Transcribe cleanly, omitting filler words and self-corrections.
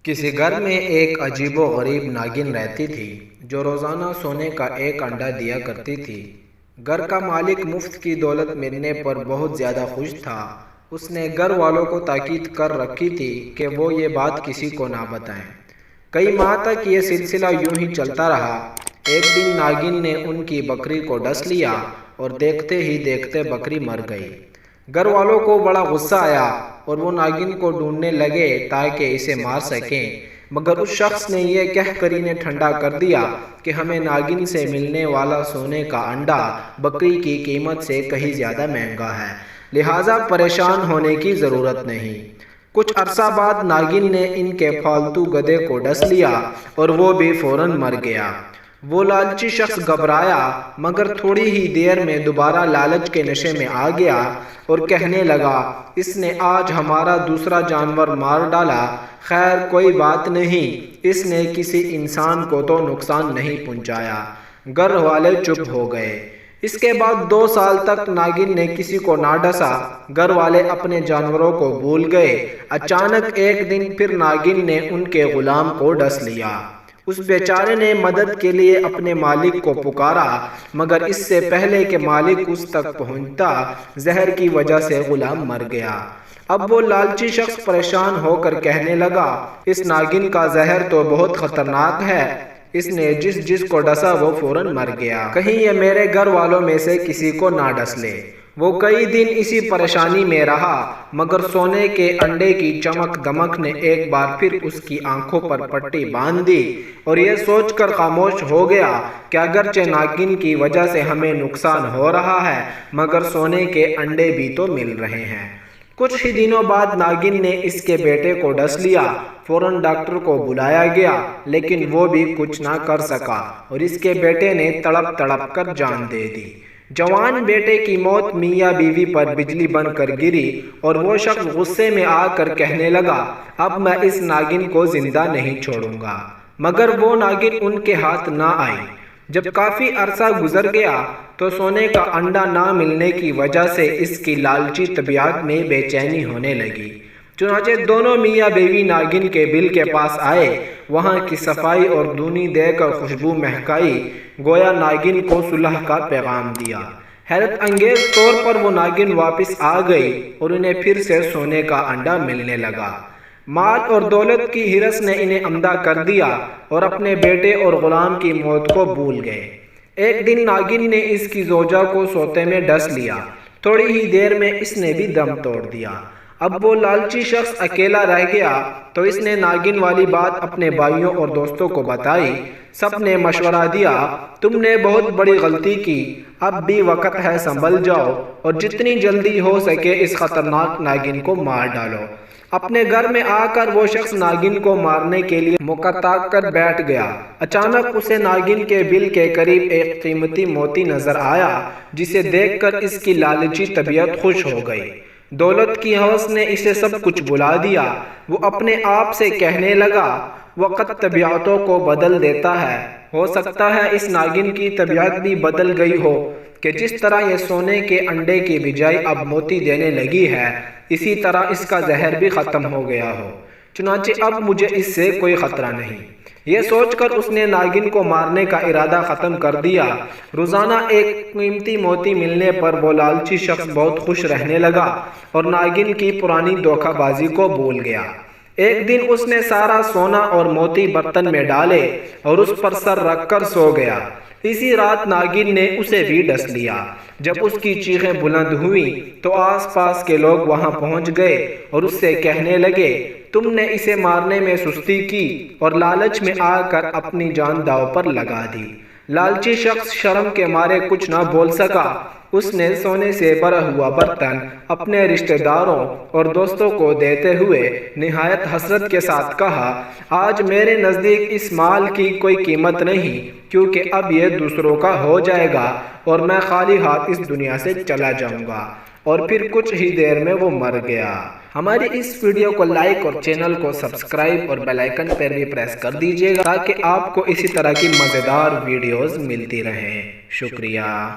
کسی گھر میں ایک عجیب و غریب ناگن رہتی تھی جو روزانہ سونے کا ایک انڈا دیا کرتی تھی۔ گھر کا مالک مفت کی دولت ملنے پر بہت زیادہ خوش تھا۔ اس نے گھر والوں کو تاکید کر رکھی تھی کہ وہ یہ بات کسی کو نہ بتائیں۔ کئی ماہ تک یہ سلسلہ یوں ہی چلتا رہا۔ ایک دن ناگن نے ان کی بکری کو ڈس لیا اور دیکھتے ہی دیکھتے بکری مر گئی۔ گھر والوں کو بڑا غصہ آیا اور وہ ناگن کو ڈھونڈنے لگے تاکہ اسے مار سکیں، مگر اس شخص نے یہ کہہ کر انہیں ٹھنڈا کر دیا کہ ہمیں ناگن سے ملنے والا سونے کا انڈا بکری کی قیمت سے کہیں زیادہ مہنگا ہے، لہٰذا پریشان ہونے کی ضرورت نہیں۔ کچھ عرصہ بعد ناگن نے ان کے پالتو گدھے کو ڈس لیا اور وہ بھی فوراً مر گیا۔ وہ لالچی شخص گھبرایا مگر تھوڑی ہی دیر میں دوبارہ لالچ کے نشے میں آ گیا اور کہنے لگا، اس نے آج ہمارا دوسرا جانور مار ڈالا، خیر کوئی بات نہیں، اس نے کسی انسان کو تو نقصان نہیں پہنچایا۔ گھر والے چپ ہو گئے۔ اس کے بعد 2 سال تک ناگن نے کسی کو نہ ڈسا۔ گھر والے اپنے جانوروں کو بھول گئے۔ اچانک ایک دن پھر ناگن نے ان کے غلام کو ڈس لیا۔ اس بیچارے نے مدد کے لیے اپنے مالک کو پکارا، مگر اس سے پہلے کہ مالک اس تک پہنچتا، زہر کی وجہ سے غلام مر گیا۔ اب وہ لالچی شخص پریشان ہو کر کہنے لگا، اس ناگن کا زہر تو بہت خطرناک ہے، اس نے جس کو ڈسا وہ فوراً مر گیا، کہیں یہ میرے گھر والوں میں سے کسی کو نہ ڈس لے۔ وہ کئی دن اسی پریشانی میں رہا، مگر سونے کے انڈے کی چمک دمک نے ایک بار پھر اس کی آنکھوں پر پٹی باندھ دی اور یہ سوچ کر خاموش ہو گیا کہ اگرچہ ناگن کی وجہ سے ہمیں نقصان ہو رہا ہے، مگر سونے کے انڈے بھی تو مل رہے ہیں۔ کچھ ہی دنوں بعد ناگن نے اس کے بیٹے کو ڈس لیا۔ فوراً ڈاکٹر کو بلایا گیا، لیکن وہ بھی کچھ نہ کر سکا اور اس کے بیٹے نے تڑپ تڑپ کر جان دے دی۔ جوان بیٹے کی موت میاں بیوی پر بجلی بن کر گری اور وہ شخص غصے میں آ کر کہنے لگا، اب میں اس ناگن کو زندہ نہیں چھوڑوں گا، مگر وہ ناگن ان کے ہاتھ نہ آئی۔ جب کافی عرصہ گزر گیا تو سونے کا انڈا نہ ملنے کی وجہ سے اس کی لالچی طبیعت میں بے چینی ہونے لگی۔ چنانچہ دونوں میاں بیوی ناگن کے بل کے پاس آئے، وہاں کی صفائی اور دھونی دے کر خوشبو مہکائی، گویا ناگن کو صلح کا پیغام دیا۔ حیرت انگیز طور پر وہ ناگن واپس آ گئی اور انہیں پھر سے سونے کا انڈا ملنے لگا۔ مال اور دولت کی ہرس نے انہیں عمدہ کر دیا اور اپنے بیٹے اور غلام کی موت کو بھول گئے۔ ایک دن ناگن نے اس کی زوجہ کو سوتے میں ڈس لیا۔ تھوڑی ہی دیر میں اس نے بھی دم توڑ دیا۔ اب وہ لالچی شخص اکیلا رہ گیا تو اس نے ناگن والی بات اپنے بھائیوں اور دوستوں کو بتائی۔ سب نے مشورہ دیا، تم نے بہت بڑی غلطی کی، اب بھی وقت ہے، سنبھل جاؤ اور جتنی جلدی ہو سکے اس خطرناک ناگن کو مار ڈالو۔ اپنے گھر میں آ کر وہ شخص ناگن کو مارنے کے لیے موقع تاک کر بیٹھ گیا۔ اچانک اسے ناگن کے بل کے قریب ایک قیمتی موتی نظر آیا، جسے دیکھ کر اس کی لالچی طبیعت خوش ہو گئی۔ دولت کی ہوس نے اسے سب کچھ بھلا دیا۔ وہ اپنے آپ سے کہنے لگا، وقت طبیعتوں کو بدل دیتا ہے، ہو سکتا ہے اس ناگن کی طبیعت بھی بدل گئی ہو کہ جس طرح یہ سونے کے انڈے کی بجائے اب موتی دینے لگی ہے، اسی طرح اس کا زہر بھی ختم ہو گیا ہو، چنانچہ اب مجھے اس سے کوئی خطرہ نہیں۔ یہ سوچ کر اس نے ناگن کو مارنے کا ارادہ ختم کر دیا۔ روزانہ ایک قیمتی موتی ملنے پر وہ لالچی شخص بہت خوش رہنے لگا اور ناگن کی پرانی دھوکہ بازی کو بھول گیا۔ ایک دن اس نے سارا سونا اور موتی برتن میں ڈالے اور اس پر سر رکھ کر سو گیا۔ اسی رات ناگن نے اسے بھی ڈس لیا۔ جب اس کی چیخیں بلند ہوئیں تو آس پاس کے لوگ وہاں پہنچ گئے اور اس سے کہنے لگے، تم نے اسے مارنے میں سستی کی اور لالچ میں آ کر اپنی جان داؤ پر لگا دی۔ لالچی شخص شرم کے مارے کچھ نہ بول سکا۔ اس نے سونے سے بھرا ہوا برتن اپنے رشتہ داروں اور دوستوں کو دیتے ہوئے نہایت حسرت کے ساتھ کہا، آج میرے نزدیک اس مال کی کوئی قیمت نہیں، کیونکہ اب یہ دوسروں کا ہو جائے گا اور میں خالی ہاتھ اس دنیا سے چلا جاؤں گا۔ اور پھر کچھ ہی دیر میں وہ مر گیا۔ ہماری اس ویڈیو کو لائک اور چینل کو سبسکرائب اور بیل آئیکن پر بھی پریس کر دیجیے گا تاکہ آپ کو اسی طرح کی مزیدار ویڈیوز ملتی رہیں۔ شکریہ۔